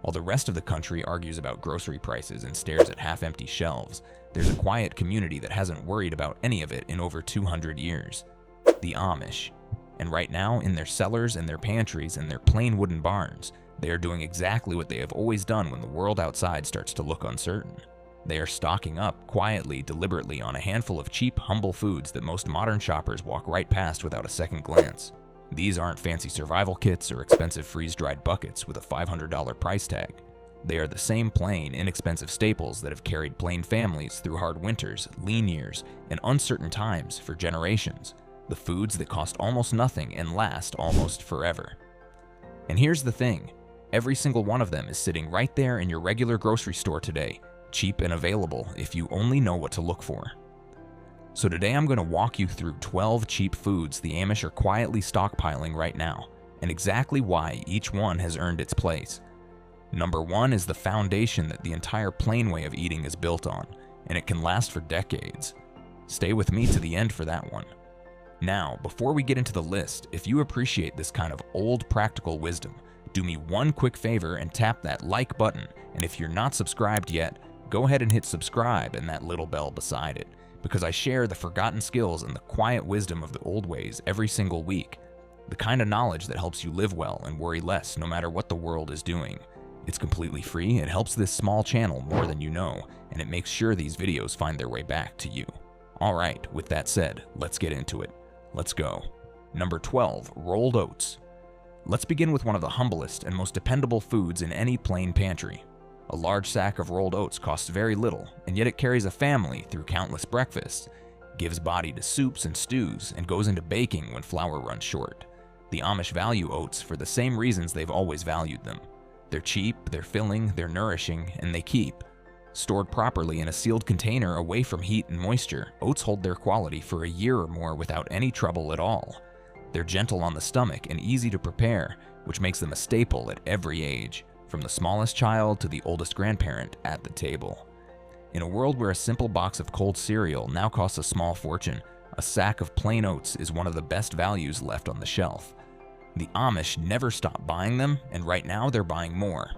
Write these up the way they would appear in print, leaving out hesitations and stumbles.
While the rest of the country argues about grocery prices and stares at half-empty shelves, there's a quiet community that hasn't worried about any of it in over 200 years. The Amish. And right now, in their cellars and their pantries and their plain wooden barns, they are doing exactly what they have always done when the world outside starts to look uncertain. They are stocking up, quietly, deliberately, on a handful of cheap, humble foods that most modern shoppers walk right past without a second glance. These aren't fancy survival kits or expensive freeze-dried buckets with a $500 price tag. They are the same plain, inexpensive staples that have carried plain families through hard winters, lean years, and uncertain times for generations. The foods that cost almost nothing and last almost forever. And here's the thing, every single one of them is sitting right there in your regular grocery store today, cheap and available if you only know what to look for. So today I'm going to walk you through 12 cheap foods the Amish are quietly stockpiling right now, and exactly why each one has earned its place. Number 1 is the foundation that the entire plain way of eating is built on, and it can last for decades. Stay with me to the end for that one. Now, before we get into the list, if you appreciate this kind of old practical wisdom, do me one quick favor and tap that like button, and if you're not subscribed yet, go ahead and hit subscribe and that little bell beside it, because I share the forgotten skills and the quiet wisdom of the old ways every single week. The kind of knowledge that helps you live well and worry less no matter what the world is doing. It's completely free, it helps this small channel more than you know, and it makes sure these videos find their way back to you. Alright, with that said, let's get into it. Let's go. Number 12, rolled oats. Let's begin with one of the humblest and most dependable foods in any plain pantry. A large sack of rolled oats costs very little, and yet it carries a family through countless breakfasts, gives body to soups and stews, and goes into baking when flour runs short. The Amish value oats for the same reasons they've always valued them. They're cheap, they're filling, they're nourishing, and they keep. Stored properly in a sealed container away from heat and moisture, oats hold their quality for a year or more without any trouble at all. They're gentle on the stomach and easy to prepare, which makes them a staple at every age, from the smallest child to the oldest grandparent at the table. In a world where a simple box of cold cereal now costs a small fortune, a sack of plain oats is one of the best values left on the shelf. The Amish never stop buying them, and right now they're buying more.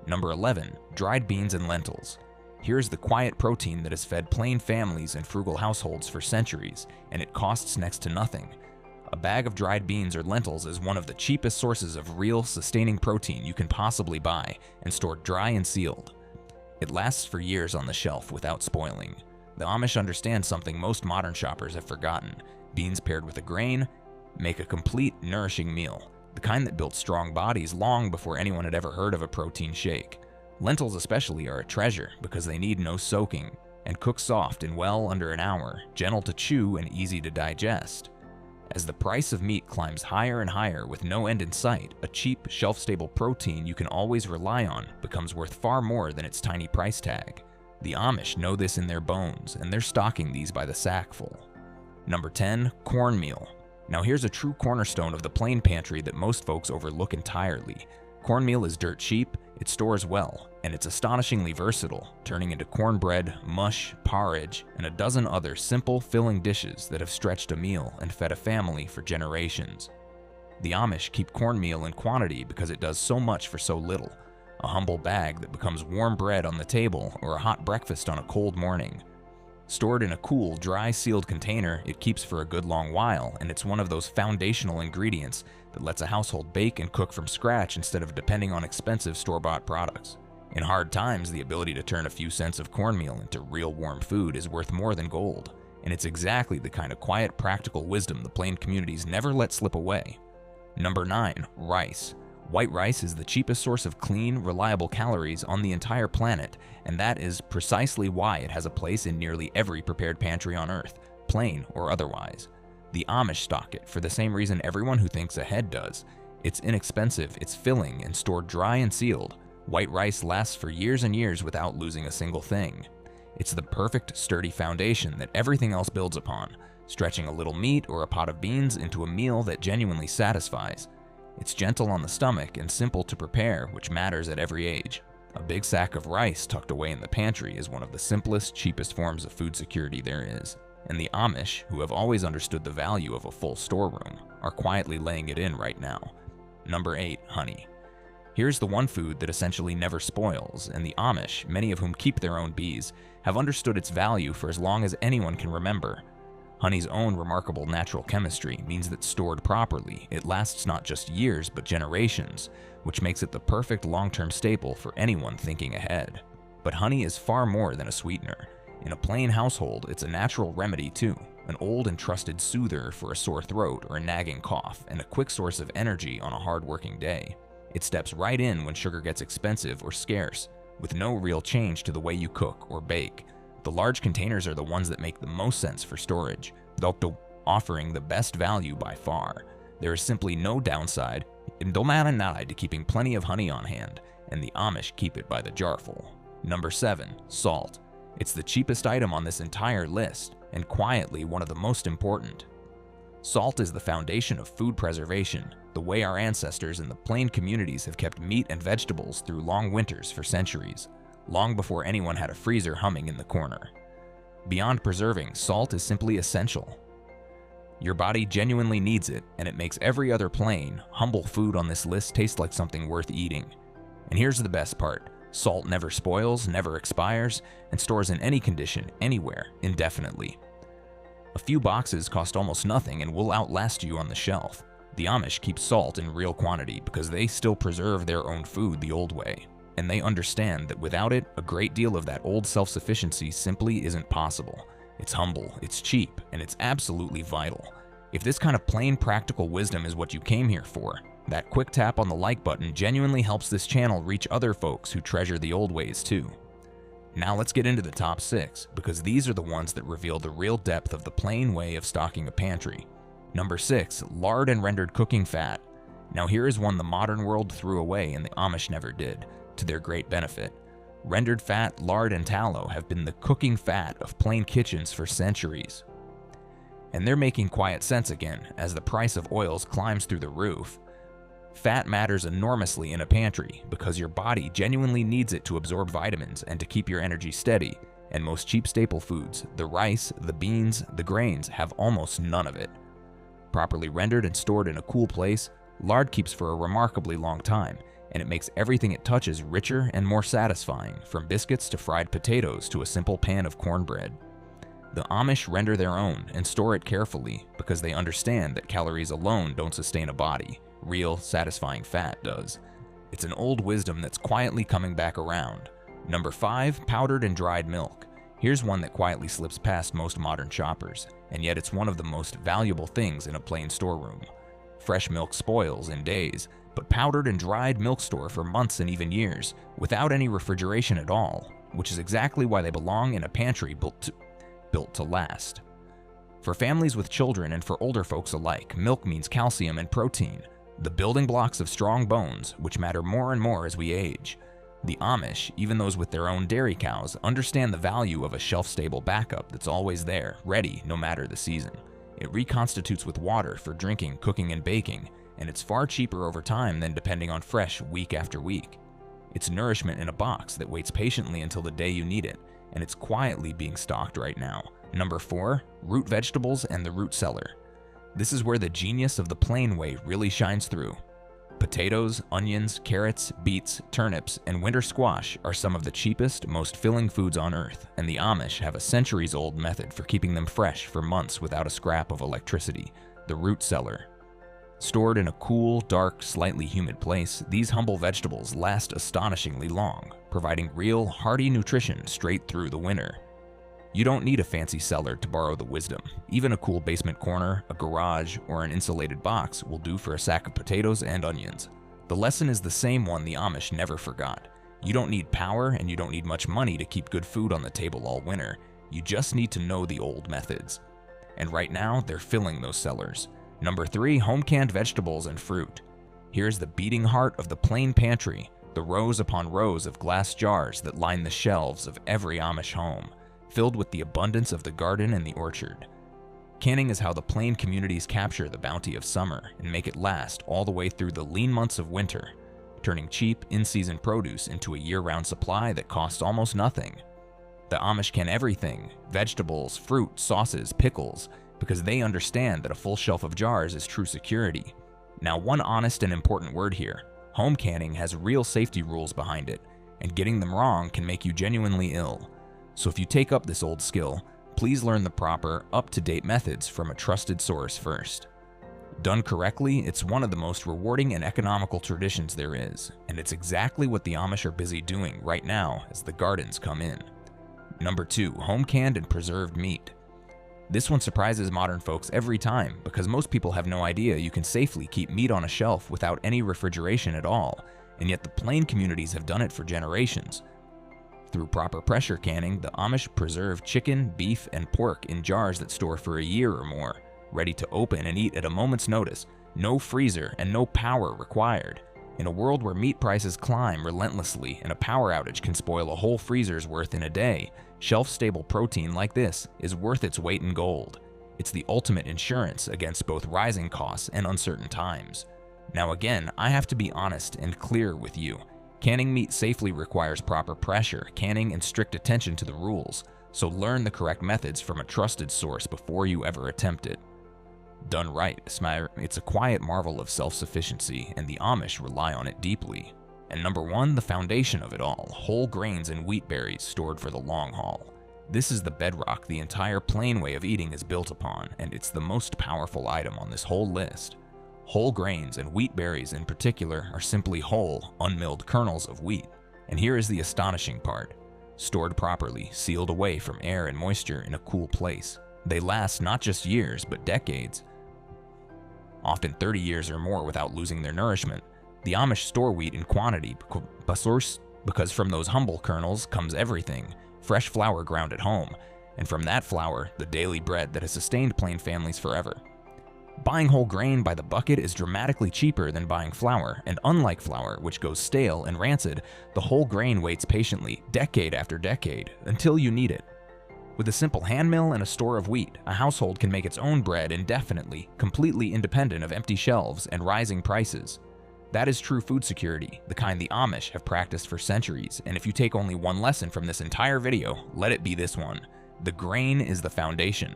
Number 11, dried beans and lentils. Here's the quiet protein that has fed plain families and frugal households for centuries, and it costs next to nothing. A bag of dried beans or lentils is one of the cheapest sources of real, sustaining protein you can possibly buy, and stored dry and sealed. It lasts for years on the shelf without spoiling. The Amish understand something most modern shoppers have forgotten. Beans paired with a grain make a complete, nourishing meal, the kind that built strong bodies long before anyone had ever heard of a protein shake. Lentils especially are a treasure because they need no soaking, and cook soft in well under an hour, gentle to chew and easy to digest. As the price of meat climbs higher and higher with no end in sight, a cheap, shelf-stable protein you can always rely on becomes worth far more than its tiny price tag. The Amish know this in their bones, and they're stocking these by the sackful. Number 10, cornmeal. Now here's a true cornerstone of the plain pantry that most folks overlook entirely. Cornmeal is dirt cheap, it stores well, and it's astonishingly versatile, turning into cornbread, mush, porridge, and a dozen other simple, filling dishes that have stretched a meal and fed a family for generations. The Amish keep cornmeal in quantity because it does so much for so little. A humble bag that becomes warm bread on the table or a hot breakfast on a cold morning. Stored in a cool, dry, sealed container, it keeps for a good long while, and it's one of those foundational ingredients that lets a household bake and cook from scratch instead of depending on expensive store-bought products. In hard times, the ability to turn a few cents of cornmeal into real warm food is worth more than gold, and it's exactly the kind of quiet, practical wisdom the plain communities never let slip away. Number 9, rice. White rice is the cheapest source of clean, reliable calories on the entire planet, and that is precisely why it has a place in nearly every prepared pantry on Earth, plain or otherwise. The Amish stock it for the same reason everyone who thinks ahead does. It's inexpensive, it's filling, and stored dry and sealed. White rice lasts for years and years without losing a single thing. It's the perfect, sturdy foundation that everything else builds upon, stretching a little meat or a pot of beans into a meal that genuinely satisfies. It's gentle on the stomach and simple to prepare, which matters at every age. A big sack of rice tucked away in the pantry is one of the simplest, cheapest forms of food security there is. And the Amish, who have always understood the value of a full storeroom, are quietly laying it in right now. Number 8, honey. Here's the one food that essentially never spoils, and the Amish, many of whom keep their own bees, have understood its value for as long as anyone can remember. Honey's own remarkable natural chemistry means that stored properly, it lasts not just years but generations, which makes it the perfect long-term staple for anyone thinking ahead. But honey is far more than a sweetener. In a plain household, it's a natural remedy too, an old and trusted soother for a sore throat or a nagging cough, and a quick source of energy on a hard-working day. It steps right in when sugar gets expensive or scarce, with no real change to the way you cook or bake. The large containers are the ones that make the most sense for storage, though offering the best value by far. There is simply no downside to keeping plenty of honey on hand, and the Amish keep it by the jarful. Number 7. Salt. It's the cheapest item on this entire list, and quietly one of the most important. Salt is the foundation of food preservation, the way our ancestors in the plain communities have kept meat and vegetables through long winters for centuries, long before anyone had a freezer humming in the corner. Beyond preserving, salt is simply essential. Your body genuinely needs it, and it makes every other plain, humble food on this list taste like something worth eating. And here's the best part. Salt never spoils, never expires, and stores in any condition, anywhere, indefinitely. A few boxes cost almost nothing and will outlast you on the shelf. The Amish keep salt in real quantity because they still preserve their own food the old way, and they understand that without it, a great deal of that old self-sufficiency simply isn't possible. It's humble, it's cheap, and it's absolutely vital. If this kind of plain practical wisdom is what you came here for, that quick tap on the like button genuinely helps this channel reach other folks who treasure the old ways too. Now let's get into the top 6, because these are the ones that reveal the real depth of the plain way of stocking a pantry. Number 6. Lard and rendered cooking fat. Now here is one the modern world threw away and the Amish never did, to their great benefit. Rendered fat, lard, and tallow have been the cooking fat of plain kitchens for centuries. And they're making quiet sense again as the price of oils climbs through the roof. Fat matters enormously in a pantry because your body genuinely needs it to absorb vitamins and to keep your energy steady, and most cheap staple foods, the rice, the beans, the grains, have almost none of it. Properly rendered and stored in a cool place, lard keeps for a remarkably long time, and it makes everything it touches richer and more satisfying, from biscuits to fried potatoes to a simple pan of cornbread. The Amish render their own and store it carefully because they understand that calories alone don't sustain a body. Real, satisfying fat does. It's an old wisdom that's quietly coming back around. Number 5. Powdered and dried milk. Here's one that quietly slips past most modern shoppers, and yet it's one of the most valuable things in a plain storeroom. Fresh milk spoils in days, but powdered and dried milk store for months and even years, without any refrigeration at all, which is exactly why they belong in a pantry built to last. For families with children and for older folks alike, milk means calcium and protein, the building blocks of strong bones, which matter more and more as we age. The Amish, even those with their own dairy cows, understand the value of a shelf-stable backup that's always there, ready, no matter the season. It reconstitutes with water for drinking, cooking, and baking, and it's far cheaper over time than depending on fresh week after week. It's nourishment in a box that waits patiently until the day you need it, and it's quietly being stocked right now. Number 4. Root vegetables and the root cellar. This is where the genius of the plain way really shines through. Potatoes, onions, carrots, beets, turnips, and winter squash are some of the cheapest, most filling foods on earth, and the Amish have a centuries-old method for keeping them fresh for months without a scrap of electricity: the root cellar. Stored in a cool, dark, slightly humid place, these humble vegetables last astonishingly long, providing real, hearty nutrition straight through the winter. You don't need a fancy cellar to borrow the wisdom. Even a cool basement corner, a garage, or an insulated box will do for a sack of potatoes and onions. The lesson is the same one the Amish never forgot. You don't need power and you don't need much money to keep good food on the table all winter. You just need to know the old methods. And right now, they're filling those cellars. Number 3. Home-canned vegetables and fruit. Here's the beating heart of the plain pantry, the rows upon rows of glass jars that line the shelves of every Amish home, filled with the abundance of the garden and the orchard. Canning is how the plain communities capture the bounty of summer and make it last all the way through the lean months of winter, turning cheap, in-season produce into a year-round supply that costs almost nothing. The Amish can everything: vegetables, fruit, sauces, pickles, because they understand that a full shelf of jars is true security. Now, one honest and important word here: Home canning has real safety rules behind it, and getting them wrong can make you genuinely ill. So if you take up this old skill, please learn the proper, up-to-date methods from a trusted source first. Done correctly, it's one of the most rewarding and economical traditions there is, and it's exactly what the Amish are busy doing right now as the gardens come in. Number 2, home canned and preserved meat. This one surprises modern folks every time because most people have no idea you can safely keep meat on a shelf without any refrigeration at all, and yet the plain communities have done it for generations. Through proper pressure canning, the Amish preserve chicken, beef, and pork in jars that store for a year or more, ready to open and eat at a moment's notice, no freezer and no power required. In a world where meat prices climb relentlessly and a power outage can spoil a whole freezer's worth in a day, shelf-stable protein like this is worth its weight in gold. It's the ultimate insurance against both rising costs and uncertain times. Now again, I have to be honest and clear with you. Canning meat safely requires proper pressure, canning, and strict attention to the rules, so learn the correct methods from a trusted source before you ever attempt it. Done right, it's a quiet marvel of self-sufficiency, and the Amish rely on it deeply. And number 1, the foundation of it all, whole grains and wheat berries stored for the long haul. This is the bedrock the entire plain way of eating is built upon, and it's the most powerful item on this whole list. Whole grains and wheat berries in particular are simply whole, unmilled kernels of wheat. And here is the astonishing part. Stored properly, sealed away from air and moisture in a cool place, they last not just years, but decades. Often 30 years or more without losing their nourishment. The Amish store wheat in quantity because from those humble kernels comes everything, fresh flour ground at home, and from that flour, the daily bread that has sustained plain families forever. Buying whole grain by the bucket is dramatically cheaper than buying flour, and unlike flour, which goes stale and rancid, the whole grain waits patiently, decade after decade, until you need it. With a simple hand mill and a store of wheat, a household can make its own bread indefinitely, completely independent of empty shelves and rising prices. That is true food security, the kind the Amish have practiced for centuries, and if you take only one lesson from this entire video, let it be this one. The grain is the foundation.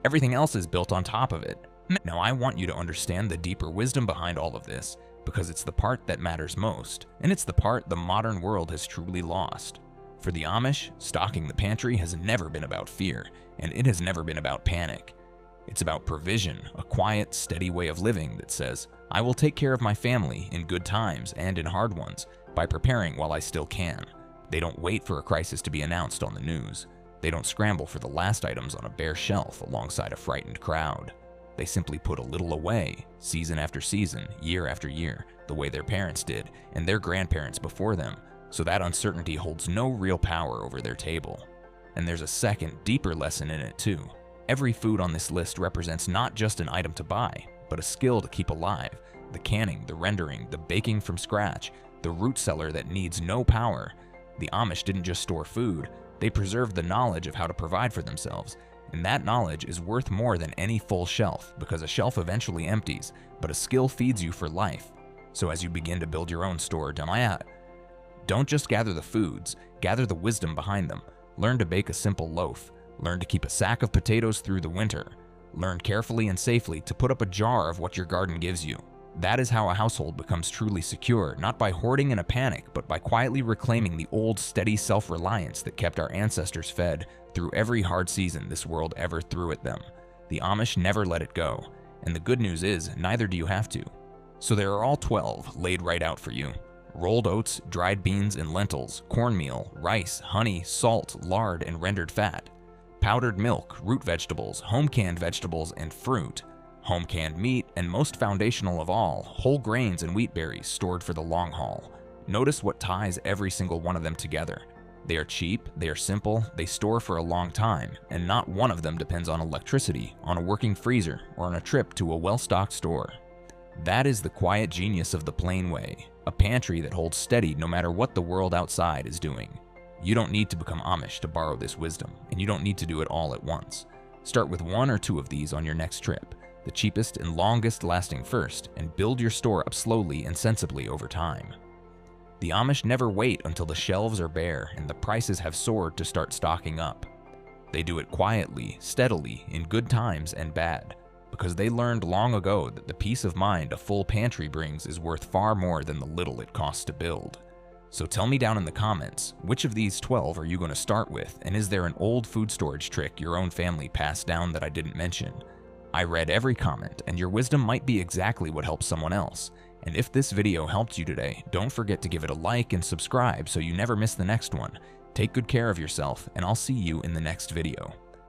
Everything else is built on top of it. Now I want you to understand the deeper wisdom behind all of this, because it's the part that matters most, and it's the part the modern world has truly lost. For the Amish, stocking the pantry has never been about fear, and it has never been about panic. It's about provision, a quiet, steady way of living that says, I will take care of my family in good times and in hard ones by preparing while I still can. They don't wait for a crisis to be announced on the news. They don't scramble for the last items on a bare shelf alongside a frightened crowd. They simply put a little away, season after season, year after year, the way their parents did and their grandparents before them, so that uncertainty holds no real power over their table. And there's a second, deeper lesson in it too. Every food on this list represents not just an item to buy, but a skill to keep alive. The canning, the rendering, the baking from scratch, the root cellar that needs no power. The Amish didn't just store food, they preserved the knowledge of how to provide for themselves. And that knowledge is worth more than any full shelf, because a shelf eventually empties, but a skill feeds you for life. So as you begin to build your own store, don't just gather the foods, gather the wisdom behind them. Learn to bake a simple loaf. Learn to keep a sack of potatoes through the winter. Learn carefully and safely to put up a jar of what your garden gives you. That is how a household becomes truly secure, not by hoarding in a panic, but by quietly reclaiming the old, steady self-reliance that kept our ancestors fed through every hard season this world ever threw at them. The Amish never let it go, and the good news is, neither do you have to. So there are all 12 laid right out for you. Rolled oats, dried beans and lentils, cornmeal, rice, honey, salt, lard, and rendered fat. Powdered milk, root vegetables, home-canned vegetables, and fruit. Home-canned meat, and most foundational of all, whole grains and wheat berries stored for the long haul. Notice what ties every single one of them together. They are cheap, they are simple, they store for a long time, and not one of them depends on electricity, on a working freezer, or on a trip to a well-stocked store. That is the quiet genius of the plain way, a pantry that holds steady no matter what the world outside is doing. You don't need to become Amish to borrow this wisdom, and you don't need to do it all at once. Start with 1 or 2 of these on your next trip, the cheapest and longest lasting first, and build your store up slowly and sensibly over time. The Amish never wait until the shelves are bare and the prices have soared to start stocking up. They do it quietly, steadily, in good times and bad. because they learned long ago that the peace of mind a full pantry brings is worth far more than the little it costs to build. So tell me down in the comments, which of these 12 are you going to start with, and is there an old food storage trick your own family passed down that I didn't mention? I read every comment, and your wisdom might be exactly what helps someone else. And if this video helped you today, don't forget to give it a like and subscribe so you never miss the next one. Take good care of yourself, and I'll see you in the next video.